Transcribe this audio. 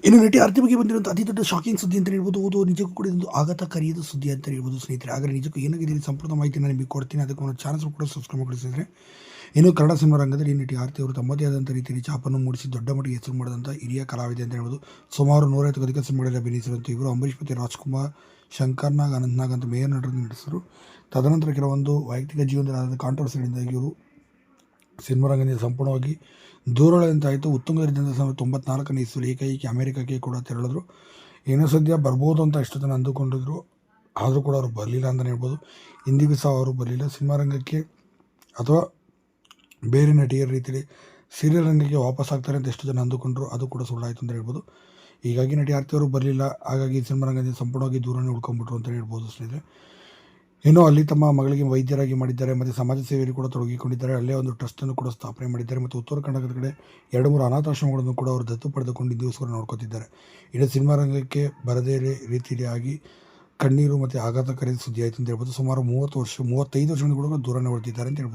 ಇನ್ನು ನಟಿ ಆರ್ತಿ ಬಗ್ಗೆ ಬಂದಿರುವಂಥ ಅತಿ ದೊಡ್ಡ ಶಾಕಿಂಗ್ ಸುದ್ದಿ ಅಂತ ಹೇಳ್ಬೋದು. ಹೌದು, ನಿಜಕ್ಕೂ ಕೂಡ ಇದೊಂದು ಆಘಾತಕಾರಿಯಾದ ಸುದ್ದಿ ಅಂತ ಹೇಳ್ಬೋದು ಸ್ನೇಹಿತರೆ. ಆದರೆ ನಿಜಕ್ಕೂ ಏನಾಗಿದೆ ಈ ಸಂಪೂರ್ಣ ಮಾಹಿತಿ ನಾನು ನಿಮಗೆ ಕೊಡ್ತೀನಿ. ಅದಕ್ಕೆ ಒಂದು ಚಾನಲ್ ಕೂಡ ಸಬ್ಸ್ಕ್ರೈಬ್ ಮಾಡಿ ಸ್ನೇಹಿತರೆ. ಇನ್ನು ಕನ್ನಡ ಸಿನಿಮಾ ರಂಗದಲ್ಲಿ ಈ ನಟಿ ಆರ್ತಿ ಅವರು ತಮ್ಮದೇ ಆದಂಥ ರೀತಿಯಲ್ಲಿ ಛಾಪನ್ನು ಮೂಡಿಸಿ ದೊಡ್ಡ ಮಟ್ಟಿಗೆ ಹೆಸರು ಮಾಡಿದಂಥ ಹಿರಿಯ ಕಲಾವಿದೆ ಅಂತ ಹೇಳ್ಬೋದು. ಸುಮಾರು 150ಕ್ಕೂ ಅಧಿಕ ಸಿನಿಮಾಗಳಲ್ಲಿ ಅಭಿನಯಿಸಿರುವಂಥ ಇವರು ಅಂಬರೀಷ್ ಮತ್ತು ರಾಜ್ಕುಮಾರ್, ಶಂಕರ್ ನಾಗ್, ಅನಂತ್ ನಾಗ್ ಅಂತ ಮೇಯರ್ ನಟರನ್ನು ನಡೆಸಿದರು. ತದನಂತರ ಕೆಲವೊಂದು ವೈಯಕ್ತಿಕ ಜೀವನದಲ್ಲಿ ಕಾಂಟ್ರವರ್ಸಿಗಳಿಂದಾಗಿ ಇವರು ಸಿನಿಮಾ ರಂಗದಿಂದ ಸಂಪೂರ್ಣವಾಗಿ ದೂರಳಿದಂತಾಯಿತು. ಉತ್ತುಂಗದಲ್ಲಿದ್ದಂಥ 1994ನೇ ಇಸ್ವಿಯಲ್ಲಿ ಏಕೈಕಿ ಅಮೆರಿಕಕ್ಕೆ ಕೂಡ ತೆರಳಿದ್ರು. ಏನೋ ಸದ್ಯ ಬರ್ಬೋದು ಅಂತ ಎಷ್ಟು ಜನ ಅಂದುಕೊಂಡಿದ್ರು, ಆದರೂ ಕೂಡ ಅವರು ಬರಲಿಲ್ಲ ಅಂತಲೇ ಹೇಳ್ಬೋದು. ಇಂದಿಗೂ ಸಹ ಅವರು ಬರಲಿಲ್ಲ ಸಿನಿಮಾ ರಂಗಕ್ಕೆ ಅಥವಾ ಬೇರೆ ನಟಿಯರ ರೀತಿಯಲ್ಲಿ ಸೀರಿಯಲ್ ರಂಗಕ್ಕೆ ವಾಪಸ್ ಆಗ್ತಾರೆ ಅಂತ ಎಷ್ಟು ಜನ ಅಂದುಕೊಂಡ್ರು, ಅದು ಕೂಡ ಸುಳ್ಳಾಯಿತು ಅಂತ ಹೇಳ್ಬೋದು. ಹೀಗಾಗಿ ನಟಿ ಆರ್ತಿ ಅವರು ಬರಲಿಲ್ಲ, ಹಾಗಾಗಿ ಸಿನಿಮಾ ರಂಗದಿಂದ ಸಂಪೂರ್ಣವಾಗಿ ದೂರನೇ ಉಳ್ಕೊಂಡ್ಬಿಟ್ರು ಅಂತ ಹೇಳ್ಬೋದು ಸ್ನೇಹಿತರೆ. ಇನ್ನು ಅಲ್ಲಿ ತಮ್ಮ ಮಗಳಿಗೆ ವೈದ್ಯರಾಗಿ ಮಾಡಿದ್ದಾರೆ ಮತ್ತು ಸಮಾಜ ಸೇವೆಯಲ್ಲಿ ಕೂಡ ತೊಡಗಿಕೊಂಡಿದ್ದಾರೆ. ಅಲ್ಲೇ ಒಂದು ಟ್ರಸ್ಟನ್ನು ಕೂಡ ಸ್ಥಾಪನೆ ಮಾಡಿದ್ದಾರೆ ಮತ್ತು ಉತ್ತರ ಕರ್ನಾಟಕದ ಕಡೆ 2-3 ಅನಾಥಾಶ್ರಮಗಳನ್ನು ಕೂಡ ಅವರು ದತ್ತು ಪಡೆದುಕೊಂಡು ಇಂದಿಗೋಸ್ಕರ ನೋಡ್ಕೊತಿದ್ದಾರೆ. ಇನ್ನು ಸಿನಿಮಾ ರಂಗಕ್ಕೆ ಬರದೇ ರೀತಿಯಾಗಿ ಕಣ್ಣೀರು ಮತ್ತು ಆಘಾತಕಾರಿ ಸುದ್ದಿ ಆಯಿತು ಅಂತ ಹೇಳ್ಬೋದು. ಸುಮಾರು 35 ವರ್ಷಗಳು ಕೂಡ ದೂರನೇ ಹೊರಟಿದ್ದಾರೆ ಅಂತ ಹೇಳ್ಬೋದು.